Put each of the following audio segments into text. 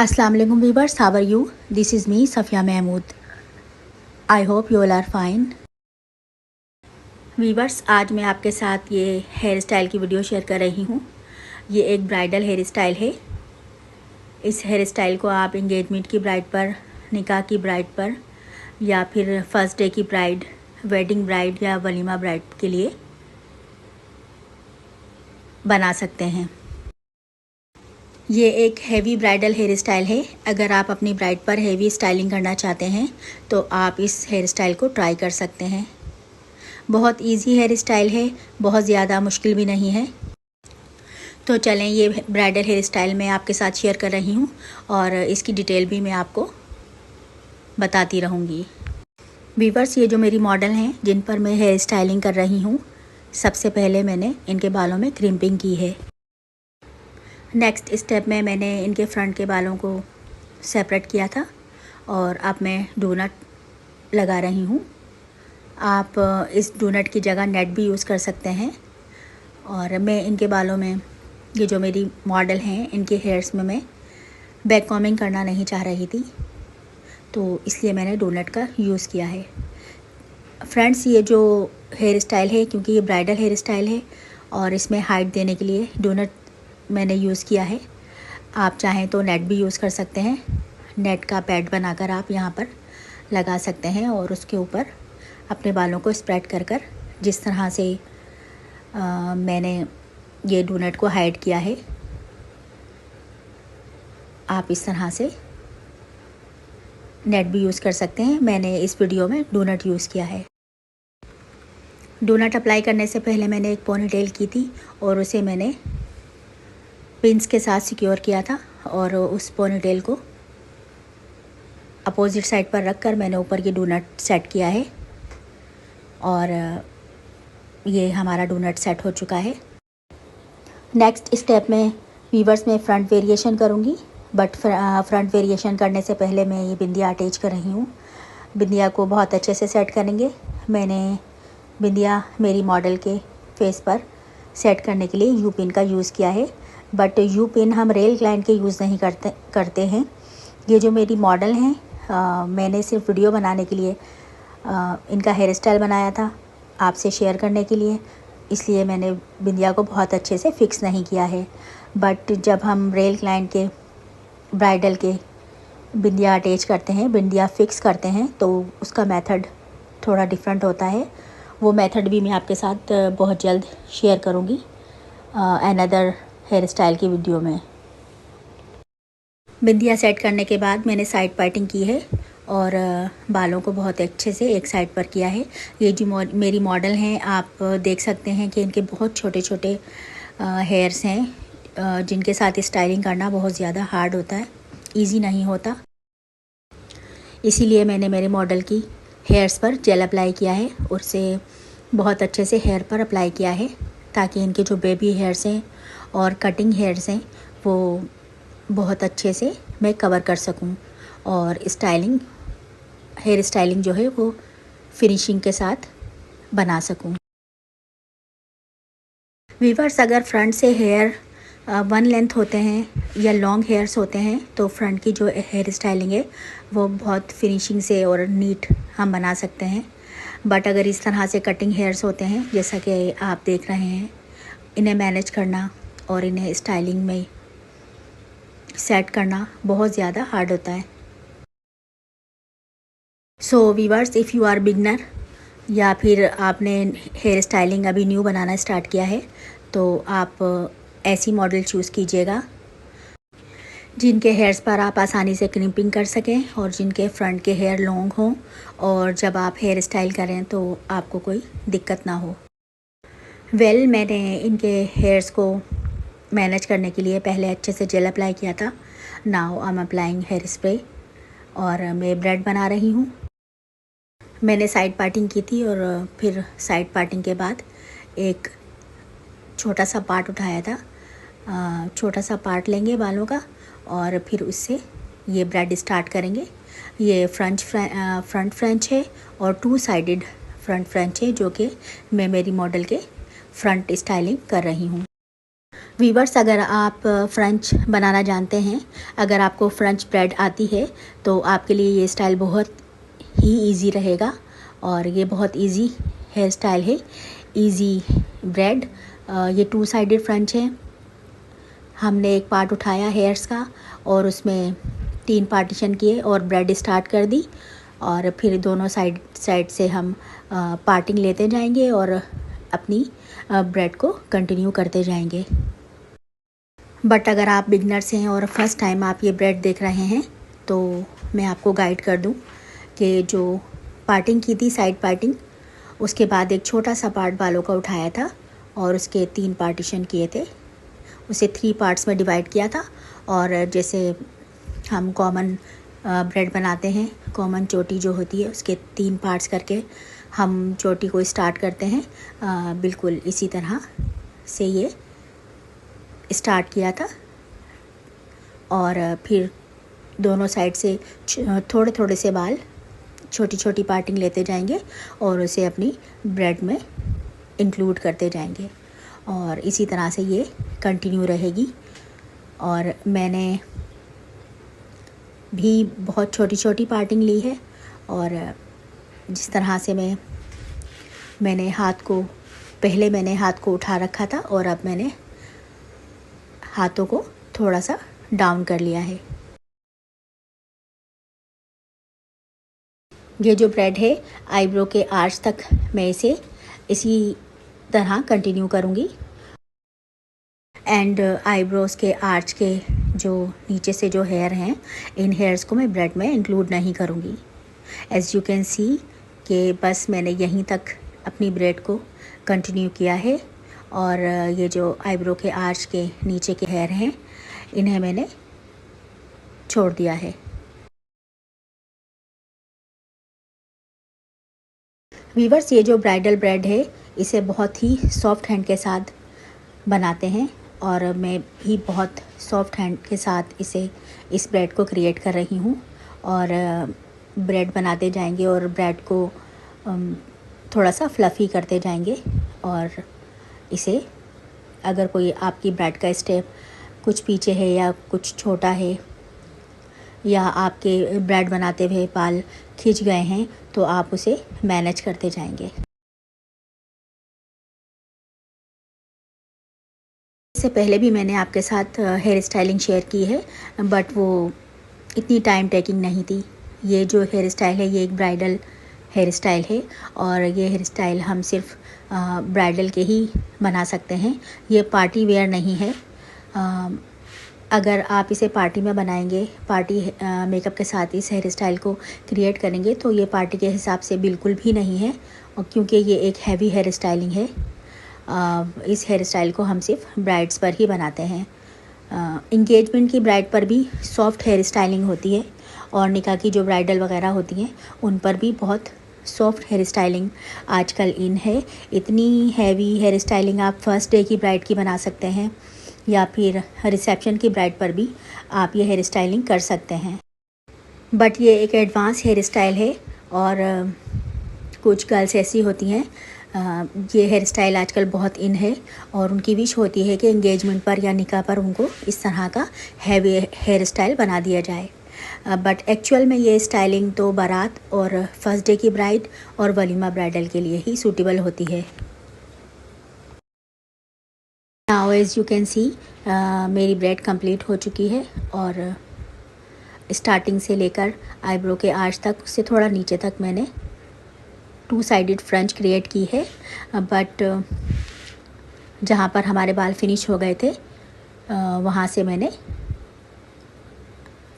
अस्सलाम वालेकुम viewers, how are you? This is me Safiya Mahmood. I hope you all are fine. Viewers, आज मैं आपके साथ ये हेयर स्टाइल की वीडियो शेयर कर रही हूँ। ये एक ब्राइडल हेयर स्टाइल है। इस हेयर स्टाइल को आप इंगेजमेंट की ब्राइड पर, निकाह की ब्राइड पर, या फिर फर्स्ट डे की ब्राइड, वेडिंग ब्राइड या वलीमा ब्राइड के लिए बना सकते हैं। ये एक हेवी ब्राइडल हेयर स्टाइल है। अगर आप अपनी ब्राइड पर हेवी स्टाइलिंग करना चाहते हैं तो आप इस हेयर स्टाइल को ट्राई कर सकते हैं। बहुत इजी हेयर स्टाइल है, बहुत ज़्यादा मुश्किल भी नहीं है। तो चलें, ये ब्राइडल हेयर स्टाइल मैं आपके साथ शेयर कर रही हूँ और इसकी डिटेल भी मैं आपको बताती रहूँगी। वीवर्स, ये जो मेरी मॉडल हैं जिन पर मैं हेयर स्टाइलिंग कर रही हूँ, सबसे पहले मैंने इनके बालों में क्रिम्पिंग की है। नेक्स्ट स्टेप में मैंने इनके फ्रंट के बालों को सेपरेट किया था और अब मैं डोनट लगा रही हूँ। आप इस डोनट की जगह नेट भी यूज़ कर सकते हैं। और मैं इनके बालों में, ये जो मेरी मॉडल हैं, इनके हेयर्स में मैं बैक कॉम्बिंग करना नहीं चाह रही थी, तो इसलिए मैंने डोनट का यूज़ किया है। फ्रेंड्स, ये जो हेयर स्टाइल है, क्योंकि ये ब्राइडल हेयर स्टाइल है और इसमें हाइट देने के लिए डोनट मैंने यूज़ किया है। आप चाहें तो नेट भी यूज़ कर सकते हैं। नेट का पैड बनाकर आप यहाँ पर लगा सकते हैं और उसके ऊपर अपने बालों को स्प्रेड कर कर, जिस तरह से मैंने ये डोनट को हाइड किया है, आप इस तरह से नेट भी यूज़ कर सकते हैं। मैंने इस वीडियो में डोनट यूज़ किया है। डोनट अप्लाई करने से पहले मैंने एक पोनीटेल की थी और उसे मैंने पिन्स के साथ सिक्योर किया था और उस पोनीटेल को अपोजिट साइड पर रखकर मैंने ऊपर ये डोनट सेट किया है और ये हमारा डोनट सेट हो चुका है। नेक्स्ट स्टेप में वीवर्स में फ़्रंट वेरिएशन करूँगी, बट फ्रंट वेरिएशन करने से पहले मैं ये बिंदिया अटैच कर रही हूँ। बिंदिया को बहुत अच्छे से सेट करेंगे। मैंने बिंदिया मेरी मॉडल के फेस पर सेट करने के लिए यू पिन का यूज़ किया है, बट यू पिन हम रेल क्लाइंट के यूज़ नहीं करते हैं। ये जो मेरी मॉडल हैं, मैंने सिर्फ वीडियो बनाने के लिए इनका हेयर स्टाइल बनाया था, आपसे शेयर करने के लिए, इसलिए मैंने बिंदिया को बहुत अच्छे से फ़िक्स नहीं किया है। बट जब हम रियल क्लाइंट के ब्राइडल के बिंदिया अटैच करते हैं, बिंदिया फ़िक्स करते हैं, तो उसका मेथड थोड़ा डिफरेंट होता है। वो मेथड भी मैं आपके साथ बहुत जल्द शेयर करूँगी अनदर हेयर स्टाइल की वीडियो में। बिंदिया सेट करने के बाद मैंने साइड पार्टिंग की है और बालों को बहुत अच्छे से एक साइड पर किया है। ये जो मेरी मॉडल हैं, आप देख सकते हैं कि इनके बहुत छोटे छोटे हेयर्स हैं, जिनके साथ स्टाइलिंग करना बहुत ज़्यादा हार्ड होता है, इजी नहीं होता। इसीलिए मैंने मेरे मॉडल की हेयर्स पर जेल अप्लाई किया है और उसे बहुत अच्छे से हेयर पर अप्लाई किया है, ताकि इनके जो बेबी हेयर्स हैं और कटिंग हेयर्स हैं वो बहुत अच्छे से मैं कवर कर सकूं और हेयर स्टाइलिंग जो है वो फिनिशिंग के साथ बना सकूं। वीवर्स, अगर फ्रंट से हेयर वन लेंथ होते हैं या लॉन्ग हेयर्स होते हैं तो फ्रंट की जो हेयर स्टाइलिंग है वो बहुत फिनिशिंग से और नीट हम बना सकते हैं। बट अगर इस तरह से कटिंग हेयर्स होते हैं, जैसा कि आप देख रहे हैं, इन्हें मैनेज करना और इन्हें स्टाइलिंग में सेट करना बहुत ज़्यादा हार्ड होता है। So viewers, if you are beginner या फिर आपने हेयर स्टाइलिंग अभी न्यू बनाना स्टार्ट किया है, तो आप ऐसी मॉडल चूज़ कीजिएगा जिनके हेयर्स पर आप आसानी से क्रिम्पिंग कर सकें और जिनके फ्रंट के हेयर लॉन्ग हों और जब आप हेयर स्टाइल करें तो आपको कोई दिक्कत ना हो। मैंने इनके हेयर्स को मैनेज करने के लिए पहले अच्छे से जेल अप्लाई किया था। Now I am applying hair spray और मैं ब्रेड बना रही हूँ। मैंने साइड पार्टिंग की थी और फिर साइड पार्टिंग के बाद एक छोटा सा पार्ट उठाया था। छोटा सा पार्ट लेंगे बालों का और फिर उससे ये ब्रेड स्टार्ट करेंगे। ये फ्रंट फ्रेंच है और टू साइडेड फ्रंट फ्रेंच है, जो कि मैं मेरी मॉडल के फ्रंट स्टाइलिंग कर रही हूँ। वीवर्स, अगर आप फ्रेंच बनाना जानते हैं, अगर आपको फ्रेंच ब्रेड आती है, तो आपके लिए ये स्टाइल बहुत ही इजी रहेगा। और ये बहुत इजी हेयर स्टाइल है, इजी ब्रेड। ये 2 साइडेड फ्रेंच है। हमने एक पार्ट उठाया हेयर्स का और उसमें 3 पार्टीशन किए और ब्रेड स्टार्ट कर दी, और फिर दोनों साइड से हम पार्टिंग लेते जाएंगे और अपनी ब्रेड को कंटिन्यू करते जाएंगे। बट अगर आप बिगनर्स हैं और फर्स्ट टाइम आप ये ब्रेड देख रहे हैं, तो मैं आपको गाइड कर दूं कि जो पार्टिंग की थी, साइड पार्टिंग, उसके बाद एक छोटा सा पार्ट बालों का उठाया था और उसके 3 पार्टीशन किए थे। उसे 3 पार्ट्स में डिवाइड किया था। और जैसे हम कॉमन ब्रेड बनाते हैं, कॉमन चोटी जो होती है, उसके 3 पार्ट्स करके हम चोटी को स्टार्ट करते हैं। बिल्कुल इसी तरह से ये स्टार्ट किया था। और फिर दोनों साइड से थोड़े थोड़े से बाल, छोटी छोटी पार्टिंग लेते जाएंगे और उसे अपनी ब्रेड में इंक्लूड करते जाएंगे। और इसी तरह से ये कंटिन्यू रहेगी। और मैंने भी बहुत छोटी छोटी पार्टिंग ली है। और जिस तरह से मैंने हाथ को उठा रखा था और अब मैंने हाथों को थोड़ा सा डाउन कर लिया है। ये जो ब्रेड है, आईब्रो के आर्च तक मैं इसे इसी तरह कंटिन्यू करूँगी। एंड आईब्रोज़ के आर्च के जो नीचे से जो हेयर हैं, इन हेयर्स को मैं ब्रेड में इंक्लूड नहीं करूँगी। एज़ यू कैन सी कि बस मैंने यहीं तक अपनी ब्रेड को कंटिन्यू किया है। और ये जो आईब्रो के आर्च के नीचे के हेयर हैं, इन्हें मैंने छोड़ दिया है। वीवर्स, ये जो ब्राइडल ब्रेड है, इसे बहुत ही सॉफ्ट हैंड के साथ बनाते हैं और मैं भी बहुत सॉफ्ट हैंड के साथ इस ब्रेड को क्रिएट कर रही हूँ। और ब्रेड बनाते जाएंगे और ब्रेड को थोड़ा सा फ्लफ़ी करते जाएंगे। और इसे, अगर कोई आपकी ब्रेड का स्टेप कुछ पीछे है या कुछ छोटा है, या आपके ब्रेड बनाते हुए बाल खिंच गए हैं, तो आप उसे मैनेज करते जाएंगे। इससे पहले भी मैंने आपके साथ हेयर स्टाइलिंग शेयर की है, बट वो इतनी टाइम टेकिंग नहीं थी। ये जो हेयर स्टाइल है, ये एक ब्राइडल हेयर स्टाइल है और ये हेयर स्टाइल हम सिर्फ ब्राइडल के ही बना सकते हैं। ये पार्टी वेयर नहीं है। अगर आप इसे पार्टी में बनाएंगे, पार्टी मेकअप के साथ इस हेयर स्टाइल को क्रिएट करेंगे, तो ये पार्टी के हिसाब से बिल्कुल भी नहीं है। और क्योंकि ये एक हैवी हेयर स्टाइलिंग है, इस हेयर स्टाइल को हम सिर्फ ब्राइड्स पर ही बनाते हैं। इंगेजमेंट की ब्राइड पर भी सॉफ्ट हेयर स्टाइलिंग होती है और निकाह की जो ब्राइडल वगैरह होती हैं, उन पर भी बहुत सॉफ्ट हेयर स्टाइलिंग आजकल इन है। इतनी हैवी हेयर स्टाइलिंग आप फर्स्ट डे की ब्राइड की बना सकते हैं, या फिर रिसेप्शन की ब्राइड पर भी आप ये हेयर स्टाइलिंग कर सकते हैं। बट ये एक एडवांस हेयर स्टाइल है। और कुछ गर्ल्स ऐसी होती हैं, ये हेयर स्टाइल आजकल बहुत इन है और उनकी विश होती है कि एंगेजमेंट पर या निकाह पर उनको इस तरह का हैवी हेयर स्टाइल बना दिया जाए। बट एक्चुअल में ये स्टाइलिंग तो बारात और फर्स्ट डे की ब्राइड और वलीमा ब्राइडल के लिए ही सूटेबल होती है। Now as you can see, मेरी ब्रेड कंप्लीट हो चुकी है और स्टार्टिंग से लेकर आईब्रो के आर्च तक, उससे थोड़ा नीचे तक मैंने 2 साइडेड फ्रेंच क्रिएट की है। बट जहाँ पर हमारे बाल फिनिश हो गए थे, वहाँ से मैंने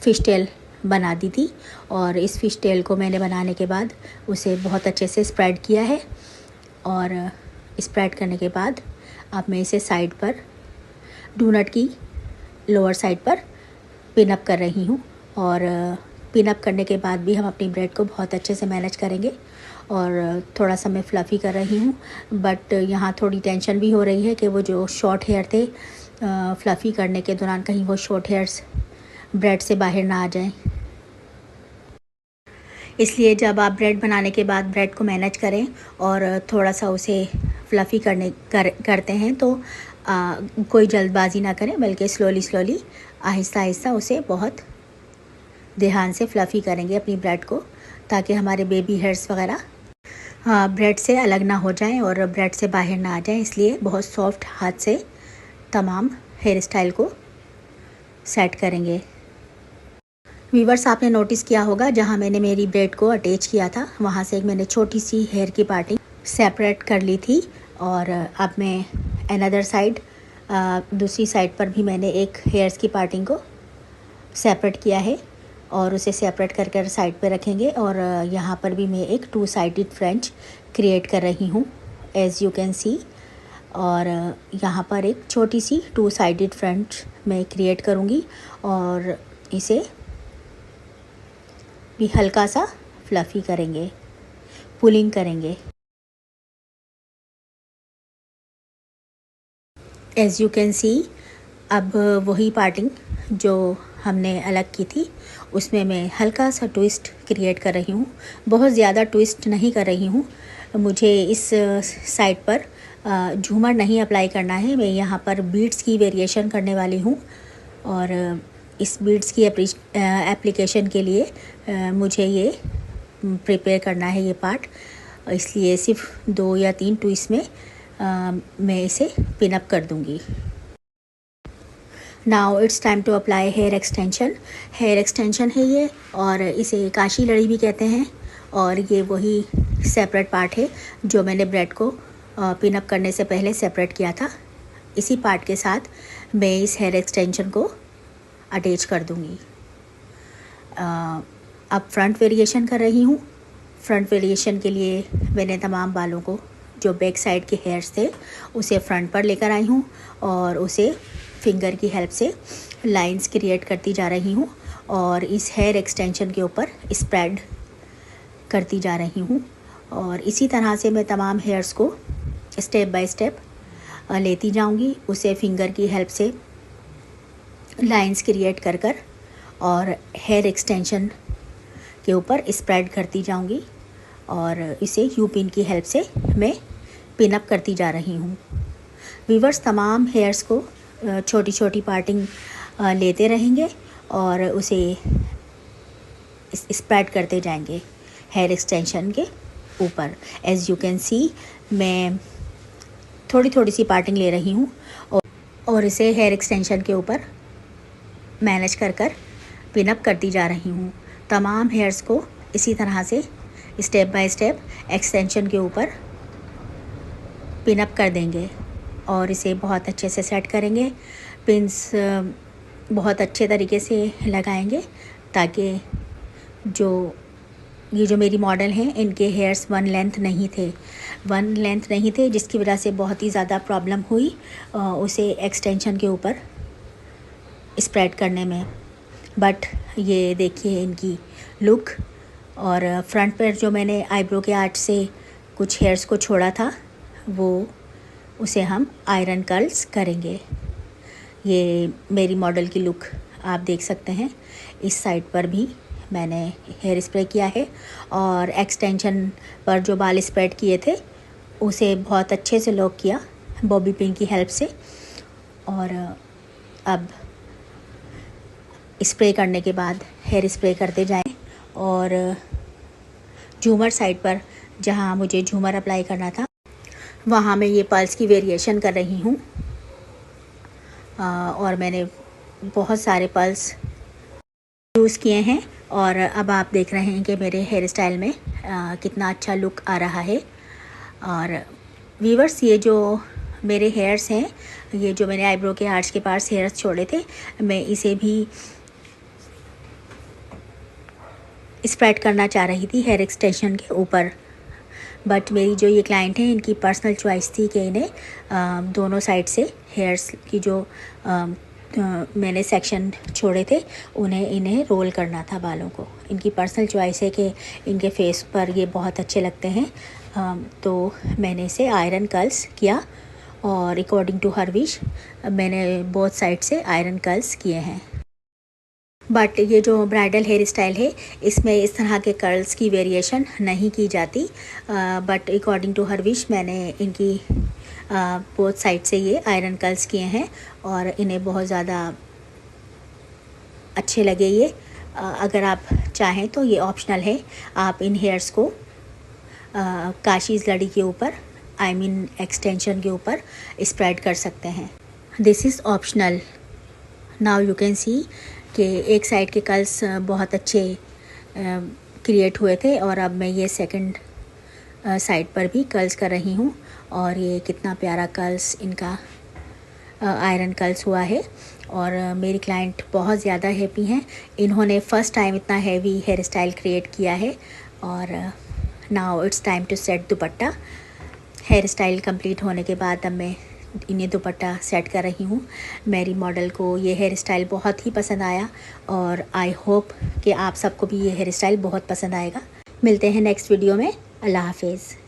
फ़िश टेल बना दी थी। और इस फ़िश टेल को मैंने बनाने के बाद उसे बहुत अच्छे से स्प्रेड किया है। और स्प्रेड करने के बाद अब मैं इसे साइड पर, डोनट की लोअर साइड पर पिन अप कर रही हूँ। और पिन अप करने के बाद भी हम अपनी ब्रेड को बहुत अच्छे से मैनेज करेंगे। और थोड़ा सा मैं फ्लफ़ी कर रही हूँ, बट यहाँ थोड़ी टेंशन भी हो रही है कि वो जो शॉर्ट हेयर थे, फ्लफ़ी करने के दौरान कहीं वो शॉर्ट हेयर्स ब्रेड से बाहर ना आ जाएं। इसलिए जब आप ब्रेड बनाने के बाद ब्रेड को मैनेज करें और थोड़ा सा उसे फ्लफ़ी करते हैं तो कोई जल्दबाजी ना करें, बल्कि स्लोली आहिस्ता आहिस्ता उसे बहुत ध्यान से फ्लफ़ी करेंगे अपनी ब्रेड को, ताकि हमारे बेबी हेयर्स वगैरह ब्रेड से अलग ना हो जाएं और ब्रेड से बाहर ना आ जाएं। इसलिए बहुत सॉफ्ट हाथ से तमाम हेयर स्टाइल को सेट करेंगे। वीवर्स, आपने नोटिस किया होगा जहां मैंने मेरी ब्रेड को अटैच किया था, वहां से एक मैंने छोटी सी हेयर की पार्टिंग सेपरेट कर ली थी। और अब मैं अनदर साइड, दूसरी साइड पर भी मैंने एक हेयर्स की पार्टिंग को सेपरेट किया है और उसे सेपरेट कर कर साइड पे रखेंगे। और यहाँ पर भी मैं एक 2 साइडेड फ्रेंच क्रिएट कर रही हूँ, एज़ यू कैन सी। और यहाँ पर एक छोटी सी 2 साइडेड फ्रेंच मैं क्रिएट करूँगी और इसे भी हल्का सा फ्लफ़ी करेंगे, पुलिंग करेंगे। एज़ यू कैन सी, अब वही पार्टिंग जो हमने अलग की थी उसमें मैं हल्का सा ट्विस्ट क्रिएट कर रही हूँ। बहुत ज़्यादा ट्विस्ट नहीं कर रही हूँ, मुझे इस साइड पर झूमर नहीं अप्लाई करना है। मैं यहाँ पर बीड्स की वेरिएशन करने वाली हूँ और इस बीड्स की एप्लीकेशन के लिए मुझे ये प्रिपेयर करना है ये पार्ट, इसलिए सिर्फ 2 या 3 ट्विस्ट में मैं इसे पिन अप कर दूँगी। Now it's time to apply hair extension. Hair extension है ये, और इसे काशी लड़ी भी कहते हैं। और ये वही सेपरेट पार्ट है जो मैंने ब्रेड को पिन अप करने से पहले सेपरेट किया था। इसी पार्ट के साथ मैं इस हेयर एक्सटेंशन को अटैच कर दूँगी। अब फ्रंट वेरिएशन कर रही हूँ। फ्रंट वेरिएशन के लिए मैंने तमाम बालों को, जो बैक साइड के हेयर्स थे, उसे फ्रंट पर लेकर आई हूँ और उसे फिंगर की हेल्प से लाइंस क्रिएट करती जा रही हूँ और इस हेयर एक्सटेंशन के ऊपर स्प्रेड करती जा रही हूँ। और इसी तरह से मैं तमाम हेयर्स को स्टेप बाय स्टेप लेती जाऊँगी, उसे फिंगर की हेल्प से लाइंस क्रिएट कर कर और हेयर एक्सटेंशन के ऊपर स्प्रेड करती जाऊँगी और इसे यू पिन की हेल्प से मैं पिन अप करती जा रही हूँ। वीवर्स, तमाम हेयर्स को छोटी छोटी पार्टिंग लेते रहेंगे और उसे स्प्रेड करते जाएंगे हेयर एक्सटेंशन के ऊपर। एज़ यू कैन सी, मैं थोड़ी थोड़ी सी पार्टिंग ले रही हूँ और इसे हेयर एक्सटेंशन के ऊपर मैनेज कर कर पिन अप करती जा रही हूँ। तमाम हेयर्स को इसी तरह से स्टेप बाय स्टेप एक्सटेंशन के ऊपर पिन अप कर देंगे और इसे बहुत अच्छे से सेट करेंगे। पिन्स बहुत अच्छे तरीके से लगाएंगे ताकि ये जो मेरी मॉडल हैं, इनके हेयर्स वन लेंथ नहीं थे, जिसकी वजह से बहुत ही ज़्यादा प्रॉब्लम हुई उसे एक्सटेंशन के ऊपर स्प्रेड करने में। बट ये देखिए इनकी लुक। और फ्रंट पर जो मैंने आईब्रो के आर्च से कुछ हेयर्स को छोड़ा था, वो उसे हम आयरन कर्ल्स करेंगे। ये मेरी मॉडल की लुक आप देख सकते हैं। इस साइड पर भी मैंने हेयर स्प्रे किया है और एक्सटेंशन पर जो बाल स्प्रेड किए थे उसे बहुत अच्छे से लॉक किया बॉबी पिन की हेल्प से। और अब स्प्रे करने के बाद हेयर स्प्रे करते जाएं और झूमर साइड पर जहां मुझे झूमर अप्लाई करना था वहाँ मैं ये पल्स की वेरिएशन कर रही हूँ और मैंने बहुत सारे पल्स यूज़ किए हैं। और अब आप देख रहे हैं कि मेरे हेयर स्टाइल में कितना अच्छा लुक आ रहा है। और वीवर्स, ये जो मेरे हेयर्स हैं, ये जो मैंने आईब्रो के आर्च के पास हेयर्स छोड़े थे, मैं इसे भी स्प्रेड करना चाह रही थी हेयर एक्सटेंशन के ऊपर। बट मेरी जो ये क्लाइंट हैं, इनकी पर्सनल चॉइस थी कि इन्हें दोनों साइड से हेयर्स की जो मैंने सेक्शन छोड़े थे इन्हें रोल करना था बालों को। इनकी पर्सनल चॉइस है कि इनके फेस पर ये बहुत अच्छे लगते हैं, तो मैंने इसे आयरन कर्ल्स किया और अकॉर्डिंग टू हर विश मैंने बोथ साइड से आयरन कर्ल्स किए हैं। बट ये जो ब्राइडल हेयर स्टाइल है इसमें इस तरह के कर्ल्स की वेरिएशन नहीं की जाती, बट अकॉर्डिंग टू हर विश मैंने इनकी बोथ साइड से ये आयरन कर्ल्स किए हैं और इन्हें बहुत ज़्यादा अच्छे लगे ये। अगर आप चाहें तो ये ऑप्शनल है, आप इन हेयर्स को काशीज़ लड़ी के ऊपर, आई मीन एक्सटेंशन के ऊपर स्प्रेड कर सकते हैं। This is optional. Now you can see कि एक साइड के कर्ल्स बहुत अच्छे क्रिएट हुए थे और अब मैं ये सेकंड साइड पर भी कर्ल्स कर रही हूँ और ये कितना प्यारा कर्ल्स इनका आयरन कर्ल्स हुआ है। और मेरी क्लाइंट बहुत ज़्यादा हैप्पी हैं, इन्होंने फ़र्स्ट टाइम इतना हैवी हेयर स्टाइल क्रिएट किया है। और now it's time to set dupatta. Hair style complete होने के बाद अब मैं इन्हें दुपट्टा सेट कर रही हूँ। मेरी मॉडल को ये हेयर स्टाइल बहुत ही पसंद आया और आई होप कि आप सबको भी ये हेयर स्टाइल बहुत पसंद आएगा। मिलते हैं नेक्स्ट वीडियो में। अल्लाह हाफिज़।